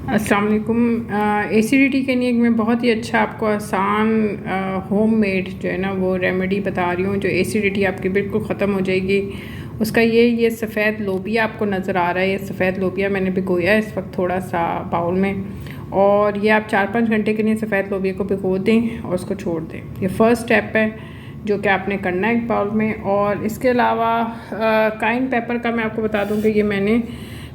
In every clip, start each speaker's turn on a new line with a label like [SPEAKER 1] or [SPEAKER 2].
[SPEAKER 1] अस्सलाम वालेकुम। एसिडिटी के लिए मैं बहुत ही अच्छा आपको आसान होममेड जो है ना वो रेमेडी बता रही हूँ जो एसिडिटी आपकी बिल्कुल ख़त्म हो जाएगी। उसका ये सफ़ेद लोबिया आपको नज़र आ रहा है। ये सफ़ेद लोबिया मैंने भिगोया है इस वक्त थोड़ा सा बाउल में, और ये आप 4-5 घंटे के लिए सफ़ेद लोबिया को भिगो दें और उसको छोड़ दें। ये फ़र्स्ट स्टेप है जो कि आपने करना है एक बाउल में। और इसके अलावा काइन पेपर का मैं आपको बता दूँ कि ये मैंने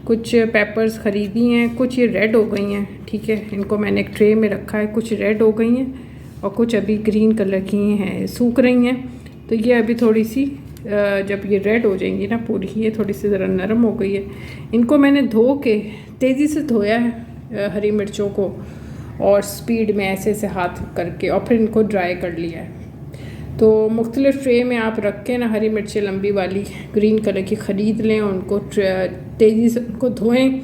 [SPEAKER 1] कुछ पेपर्स ख़रीदी हैं, कुछ ये रेड हो गई हैं, ठीक है। इनको मैंने एक ट्रे में रखा है, कुछ रेड हो गई हैं और कुछ अभी ग्रीन कलर की हैं, सूख रही हैं। तो ये अभी थोड़ी सी जब ये रेड हो जाएंगी ना पूरी, ये थोड़ी सी ज़रा नरम हो गई है। इनको मैंने धो के तेज़ी से धोया है हरी मिर्चों को, और स्पीड में ऐसे ऐसे हाथ करके, और फिर इनको ड्राई कर लिया है। तो मुख्तलिफ़ ट्रे में आप रख के ना हरी मिर्चें लंबी वाली ग्रीन कलर की ख़रीद लें, उनको तेज़ी से उनको धोएं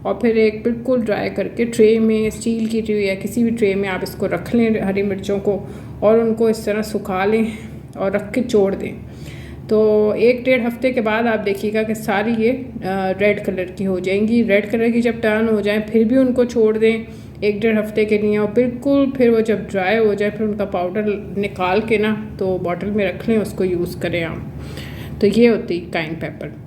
[SPEAKER 1] और फिर एक बिल्कुल ड्राई करके ट्रे में, स्टील की ट्रे या किसी भी ट्रे में आप इसको रख लें हरी मिर्चों को, और उनको इस तरह सुखा लें और रख के छोड़ दें। तो 1-1.5 हफ़्ते के बाद आप देखिएगा कि सारी ये रेड कलर की हो जाएंगी। रेड कलर की जब टर्न हो जाए फिर भी उनको छोड़ दें 1-1.5 हफ़्ते के लिए, और बिल्कुल फिर वो जब ड्राई हो जाए फिर उनका पाउडर निकाल के ना तो बॉटल में रख लें, उसको यूज़ करें आप। तो ये होती काइन पेपर।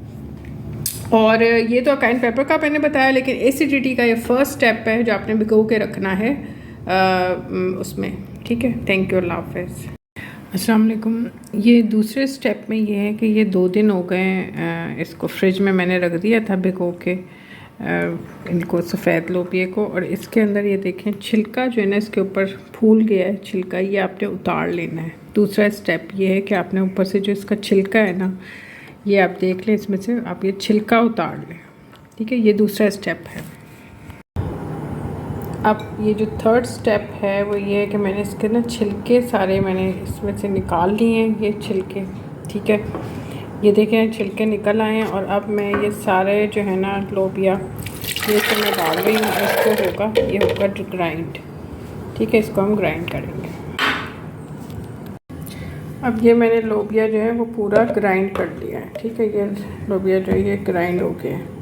[SPEAKER 1] और ये तो काइन पेपर का मैंने बताया, लेकिन एसिडिटी का ये फ़र्स्ट स्टेप है जो आपने भिगो के रखना है उसमें, ठीक है। थैंक यू, अल्लाह हाफ़िज़। अस्सलाम वालेकुम। ये दूसरे स्टेप में ये है कि ये 2 दिन हो गए इसको फ्रिज में मैंने रख दिया था भिगो के इनको सफ़ेद लोबिया को, और इसके अंदर ये देखें छिलका जो है ना इसके ऊपर फूल गया है छिलका, ये आपने उतार लेना है। दूसरा स्टेप ये है कि आपने ऊपर से जो इसका छिलका है ना, ये आप देख लें, इसमें से आप ये छिलका उतार लें, ठीक है। ये दूसरा स्टेप है। अब ये जो थर्ड स्टेप है वो ये है कि मैंने इसके ना छिलके सारे मैंने इसमें से निकाल लिए हैं, ये छिलके, ठीक है। ये देखें छिलके निकल आए हैं, और अब मैं ये सारे जो है ना लोबिया ये तो मैं डाल रही हूँ। इसको होगा, ये होगा ग्राइंड, ठीक है। इसको हम ग्राइंड करेंगे। अब ये मैंने लोबिया जो है वो पूरा ग्राइंड कर लिया है, ठीक है। ये लोबिया जो है ये ग्राइंड हो गया है।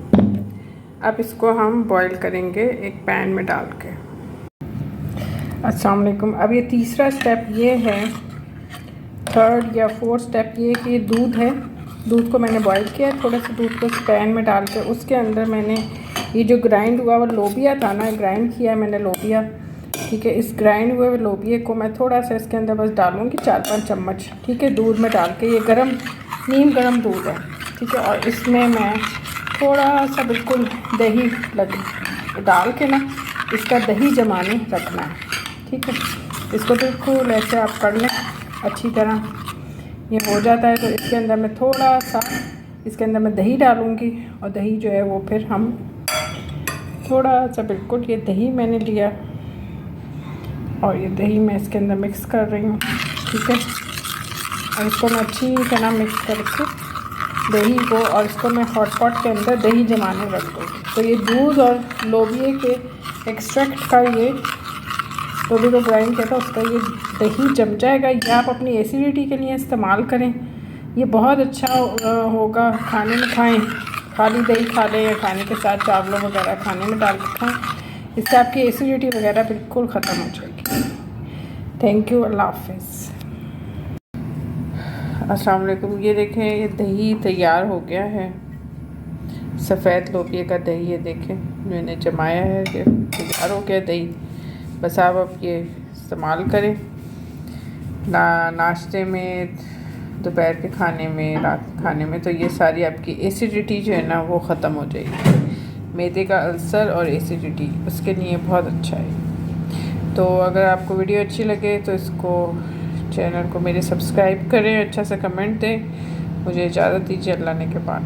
[SPEAKER 1] अब इसको हम बॉईल करेंगे एक पैन में डाल के। अस्सलाम वालेकुम। अब ये तीसरा स्टेप ये है, थर्ड या फोर्थ स्टेप ये कि दूध है, दूध को मैंने बॉईल किया है। थोड़ा सा दूध को इस पैन में डाल के उसके अंदर मैंने ये जो ग्राइंड हुआ वो लोबिया था ना, ग्राइंड किया है मैंने लोबिया, ठीक है। इस ग्राइंड हुए लोबिया को मैं थोड़ा सा इसके अंदर बस डालूँगी 4-5 चम्मच, ठीक है, दूध में डाल के। ये गरम नीम गरम दूध है, ठीक है। और इसमें मैं थोड़ा सा बिल्कुल दही डाल के ना इसका दही जमाने रखना है, ठीक है। इसको बिल्कुल ऐसे आप कर लें अच्छी तरह। ये हो जाता है तो इसके अंदर मैं थोड़ा सा इसके अंदर मैं दही डालूँगी, और दही जो है वो फिर हम थोड़ा सा बिल्कुल ये दही मैंने लिया, और ये दही मैं इसके अंदर मिक्स कर रही हूँ, ठीक है। और इसको मैं अच्छी तरह मिक्स करके दही को, और इसको मैं हॉट पॉट के अंदर दही जमाने रख दूँगी। तो ये दूध और लोबिया के एक्सट्रैक्ट का ये लोबिया को ग्राइंड किया था उसका ये दही जम जाएगा। ये आप अपनी एसिडिटी के लिए इस्तेमाल करें, ये बहुत अच्छा होगा। खाने में खाएं, खाली दही खा लें या खाने के साथ चावलों वगैरह खाने में डाल के खाएं, इससे आपकी एसिडिटी वगैरह बिल्कुल ख़त्म हो जाएगी। थैंक यू, अल्लाह हाफ़िज़। अस्सलाम वालेकुम। ये देखें ये दही तैयार हो गया है, सफ़ेद लोबिया का दही, ये देखें मैंने जमाया है, ये तैयार हो गया दही। बस आप अब ये इस्तेमाल करें नाश्ते में, दोपहर के खाने में, रात के खाने में। तो ये सारी आपकी एसिडिटी जो है ना वो ख़त्म हो जाएगी। मैदे का अल्सर और एसिडिटी उसके लिए बहुत अच्छा है। तो अगर आपको वीडियो अच्छी लगे तो इसको चैनल को मेरे सब्सक्राइब करें, अच्छा सा कमेंट दें। मुझे इजाज़त दीजिए, अल्लाह ने के बाद।